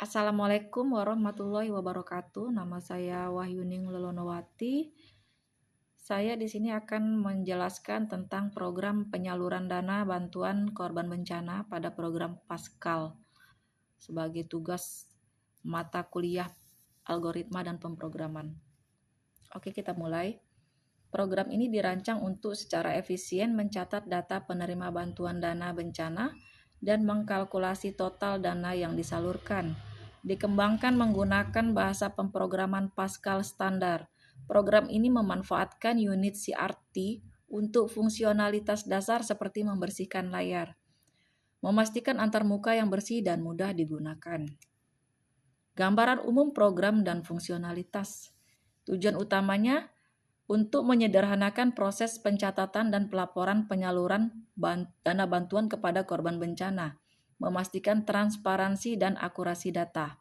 Assalamualaikum warahmatullahi wabarakatuh. Nama saya Wahyuning Lelonowati. Saya di sini akan menjelaskan tentang program penyaluran dana bantuan korban bencana pada program Paskal sebagai tugas mata kuliah algoritma dan pemrograman. Oke, kita mulai. Program ini dirancang untuk secara efisien mencatat data penerima bantuan dana bencana dan mengkalkulasi total dana yang disalurkan. Dikembangkan menggunakan bahasa pemrograman Pascal standar. Program ini memanfaatkan unit CRT untuk fungsionalitas dasar seperti membersihkan layar, memastikan antarmuka yang bersih dan mudah digunakan. Gambaran umum program dan fungsionalitas. Tujuan utamanya untuk menyederhanakan proses pencatatan dan pelaporan penyaluran dana bantuan kepada korban bencana, memastikan transparansi dan akurasi data.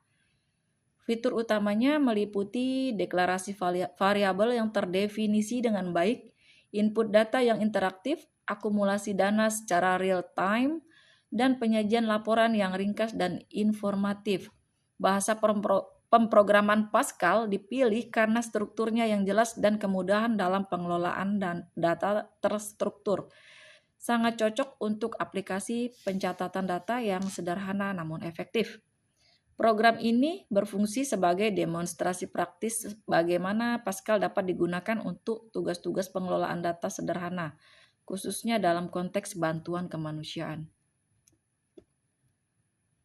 Fitur utamanya meliputi deklarasi variabel yang terdefinisi dengan baik, input data yang interaktif, akumulasi dana secara real time, dan penyajian laporan yang ringkas dan informatif. Bahasa pemrograman Pascal dipilih karena strukturnya yang jelas dan kemudahan dalam pengelolaan dan data terstruktur. Sangat cocok untuk aplikasi pencatatan data yang sederhana namun efektif. Program ini berfungsi sebagai demonstrasi praktis bagaimana Pascal dapat digunakan untuk tugas-tugas pengelolaan data sederhana, khususnya dalam konteks bantuan kemanusiaan.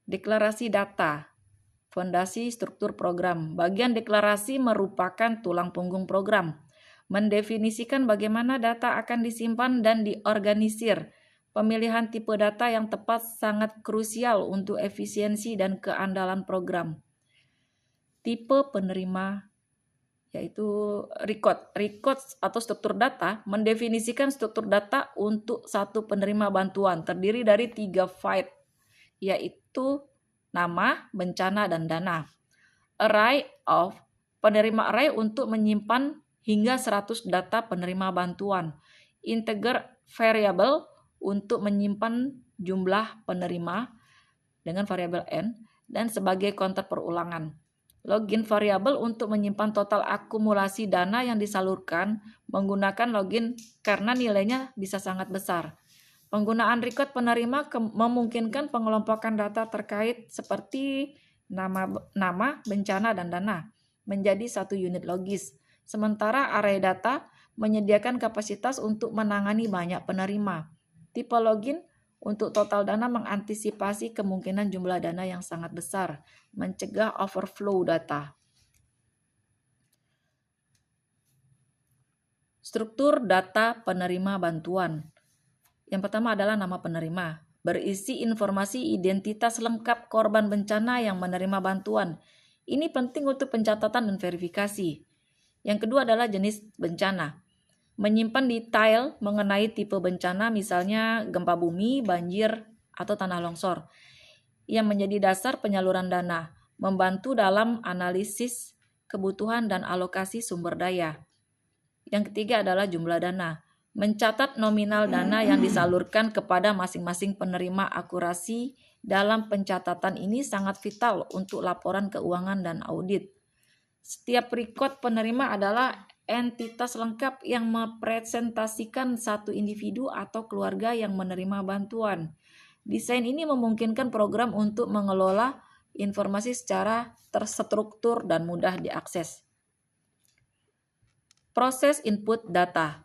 Deklarasi data. Fondasi struktur program. Bagian deklarasi merupakan tulang punggung program. Mendefinisikan bagaimana data akan disimpan dan diorganisir. Pemilihan tipe data yang tepat sangat krusial untuk efisiensi dan keandalan program. Tipe penerima yaitu record. Record atau struktur data mendefinisikan struktur data untuk satu penerima bantuan terdiri dari 3 file, yaitu nama, bencana, dan dana. Array of, penerima array untuk menyimpan hingga 100 data penerima bantuan. Integer variable untuk menyimpan jumlah penerima dengan variabel n dan sebagai counter perulangan. Login variable untuk menyimpan total akumulasi dana yang disalurkan menggunakan login karena nilainya bisa sangat besar. Penggunaan record penerima memungkinkan pengelompokan data terkait seperti nama, bencana, dan dana menjadi satu unit logis. Sementara array data menyediakan kapasitas untuk menangani banyak penerima. Tipe login untuk total dana mengantisipasi kemungkinan jumlah dana yang sangat besar, mencegah overflow data. Struktur data penerima bantuan. Yang pertama adalah nama penerima, berisi informasi identitas lengkap korban bencana yang menerima bantuan. Ini penting untuk pencatatan dan verifikasi. Yang kedua adalah jenis bencana. Menyimpan detail mengenai tipe bencana, misalnya gempa bumi, banjir, atau tanah longsor, yang menjadi dasar penyaluran dana, membantu dalam analisis kebutuhan dan alokasi sumber daya. Yang ketiga adalah jumlah dana. Mencatat nominal dana yang disalurkan kepada masing-masing penerima. Akurasi dalam pencatatan ini sangat vital untuk laporan keuangan dan audit. Setiap record penerima adalah entitas lengkap yang merepresentasikan satu individu atau keluarga yang menerima bantuan. Desain ini memungkinkan program untuk mengelola informasi secara terstruktur dan mudah diakses. Proses input data.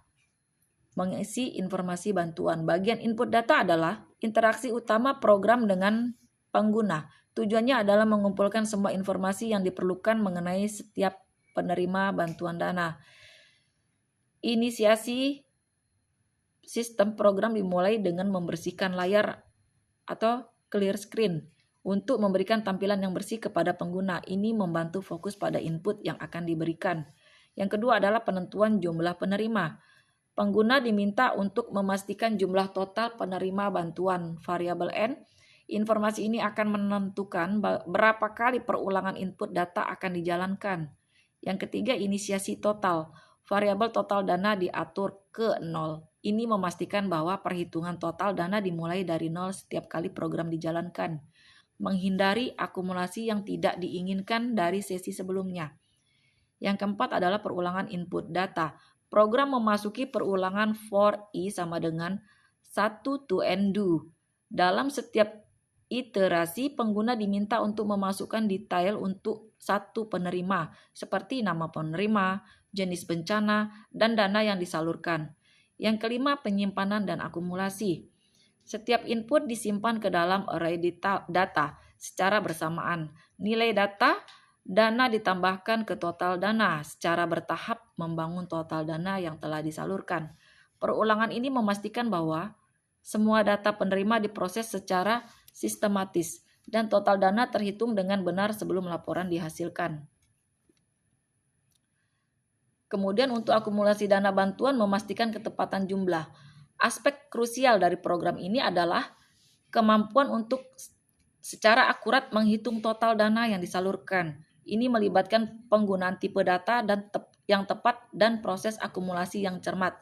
Mengisi informasi bantuan. Bagian input data adalah interaksi utama program dengan pengguna. Tujuannya adalah mengumpulkan semua informasi yang diperlukan mengenai setiap penerima bantuan dana. Inisiasi sistem program dimulai dengan membersihkan layar atau clear screen untuk memberikan tampilan yang bersih kepada pengguna. Ini membantu fokus pada input yang akan diberikan. Yang kedua adalah penentuan jumlah penerima. Pengguna diminta untuk memastikan jumlah total penerima bantuan, variabel n. Informasi ini akan menentukan berapa kali perulangan input data akan dijalankan. Yang ketiga, inisiasi total. Variabel total dana diatur ke 0. Ini memastikan bahwa perhitungan total dana dimulai dari 0 setiap kali program dijalankan. menghindari akumulasi yang tidak diinginkan dari sesi sebelumnya. Yang keempat adalah perulangan input data. Program memasuki perulangan for i sama dengan 1 to n do. Dalam setiap iterasi, pengguna diminta untuk memasukkan detail untuk satu penerima, seperti nama penerima, jenis bencana, dan dana yang disalurkan. Yang kelima, penyimpanan dan akumulasi. Setiap input disimpan ke dalam array data secara bersamaan. Nilai dana ditambahkan ke total dana secara bertahap membangun total dana yang telah disalurkan. Perulangan ini memastikan bahwa semua data penerima diproses secara sistematis dan total dana terhitung dengan benar sebelum laporan dihasilkan. Kemudian untuk akumulasi dana bantuan memastikan ketepatan jumlah. Aspek krusial dari program ini adalah kemampuan untuk secara akurat menghitung total dana yang disalurkan. Ini melibatkan penggunaan tipe data yang tepat dan proses akumulasi yang cermat.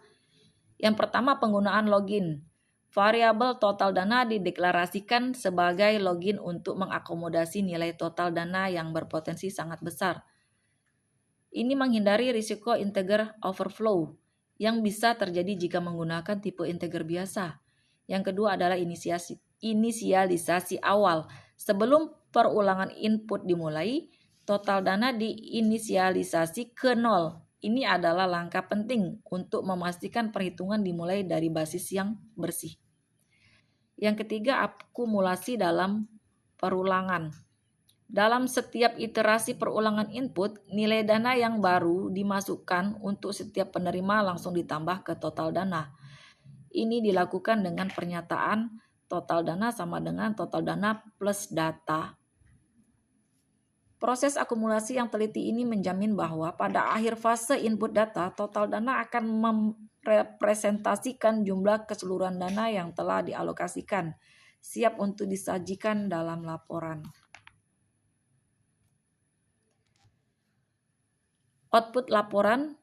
Yang pertama, penggunaan login. Variabel total dana dideklarasikan sebagai login untuk mengakomodasi nilai total dana yang berpotensi sangat besar. Ini menghindari risiko integer overflow yang bisa terjadi jika menggunakan tipe integer biasa. Yang kedua adalah inisialisasi awal. Sebelum perulangan input dimulai, total dana diinisialisasi ke 0. Ini adalah langkah penting untuk memastikan perhitungan dimulai dari basis yang bersih. Yang ketiga, akumulasi dalam perulangan. Dalam setiap iterasi perulangan input, nilai dana yang baru dimasukkan untuk setiap penerima langsung ditambah ke total dana. Ini dilakukan dengan pernyataan total dana sama dengan total dana plus data. Proses akumulasi yang teliti ini menjamin bahwa pada akhir fase input data, total dana akan merepresentasikan jumlah keseluruhan dana yang telah dialokasikan, siap untuk disajikan dalam laporan. Output laporan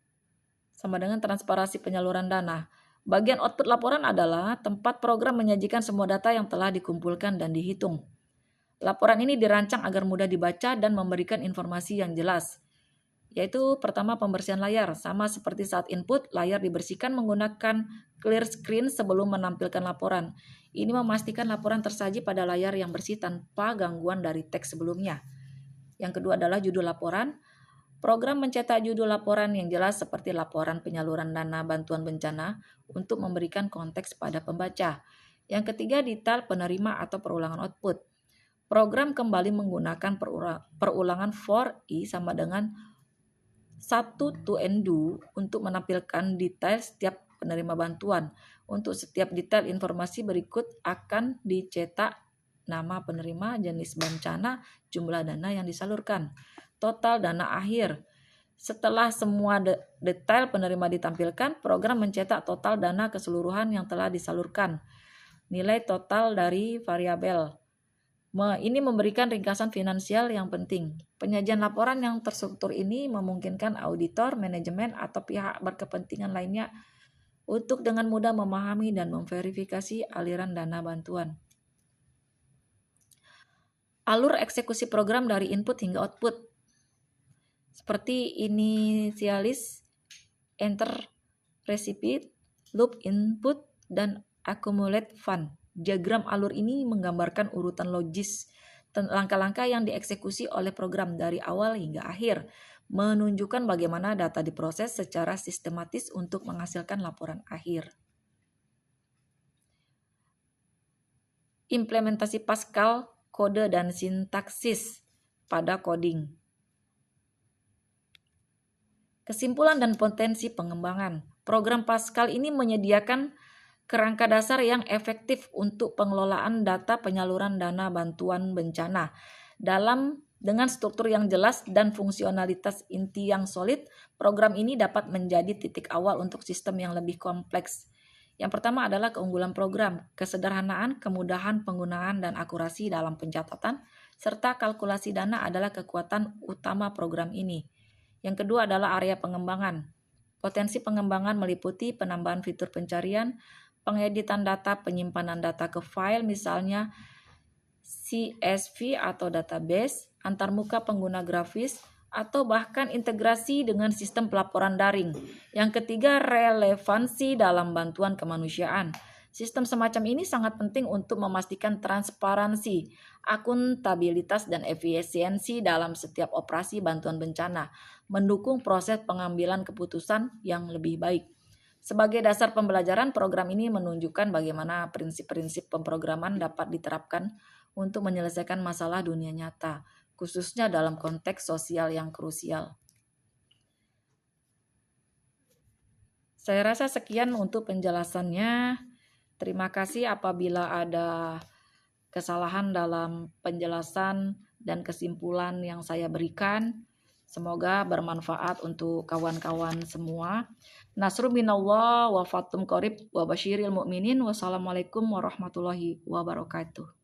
sama dengan transparansi penyaluran dana. Bagian output laporan adalah tempat program menyajikan semua data yang telah dikumpulkan dan dihitung. Laporan ini dirancang agar mudah dibaca dan memberikan informasi yang jelas. Yaitu pertama, pembersihan layar. Sama seperti saat input, layar dibersihkan menggunakan clear screen sebelum menampilkan laporan. Ini memastikan laporan tersaji pada layar yang bersih tanpa gangguan dari teks sebelumnya. Yang kedua adalah judul laporan. Program mencetak judul laporan yang jelas seperti laporan penyaluran dana bantuan bencana untuk memberikan konteks pada pembaca. Yang ketiga, detail penerima atau perulangan output. Program kembali menggunakan perulangan for i sama dengan 1 to n do untuk menampilkan detail setiap penerima bantuan. Untuk setiap detail informasi berikut akan dicetak nama penerima, jenis bencana, jumlah dana yang disalurkan. Total dana akhir. Setelah semua detail penerima ditampilkan, program mencetak total dana keseluruhan yang telah disalurkan. Nilai total dari variabel. Ini memberikan ringkasan finansial yang penting. Penyajian laporan yang terstruktur ini memungkinkan auditor, manajemen, atau pihak berkepentingan lainnya untuk dengan mudah memahami dan memverifikasi aliran dana bantuan. Alur eksekusi program dari input hingga output. Seperti inisialis, enter recipient, loop input, dan accumulate fund. Diagram alur ini menggambarkan urutan logis langkah-langkah yang dieksekusi oleh program dari awal hingga akhir, menunjukkan bagaimana data diproses secara sistematis untuk menghasilkan laporan akhir. Implementasi Pascal, kode dan sintaksis pada coding. Kesimpulan dan potensi pengembangan. Program Pascal ini menyediakan kerangka dasar yang efektif untuk pengelolaan data penyaluran dana bantuan bencana. Dengan struktur yang jelas dan fungsionalitas inti yang solid, program ini dapat menjadi titik awal untuk sistem yang lebih kompleks. Yang pertama adalah keunggulan program, kesederhanaan, kemudahan penggunaan, dan akurasi dalam pencatatan, serta kalkulasi dana adalah kekuatan utama program ini. Yang kedua adalah area pengembangan. Potensi pengembangan meliputi penambahan fitur pencarian, pengeditan data, penyimpanan data ke file misalnya CSV atau database, antarmuka pengguna grafis, atau bahkan integrasi dengan sistem pelaporan daring. Yang ketiga, relevansi dalam bantuan kemanusiaan. Sistem semacam ini sangat penting untuk memastikan transparansi, akuntabilitas, dan efisiensi dalam setiap operasi bantuan bencana, mendukung proses pengambilan keputusan yang lebih baik. Sebagai dasar pembelajaran, program ini menunjukkan bagaimana prinsip-prinsip pemrograman dapat diterapkan untuk menyelesaikan masalah dunia nyata, khususnya dalam konteks sosial yang krusial. Saya rasa sekian untuk penjelasannya. Terima kasih apabila ada kesalahan dalam penjelasan dan kesimpulan yang saya berikan. Semoga bermanfaat untuk kawan-kawan semua. Nasrun minallah wa fatum qarib wa basyiril mu'minin. Wassalamualaikum warahmatullahi wabarakatuh.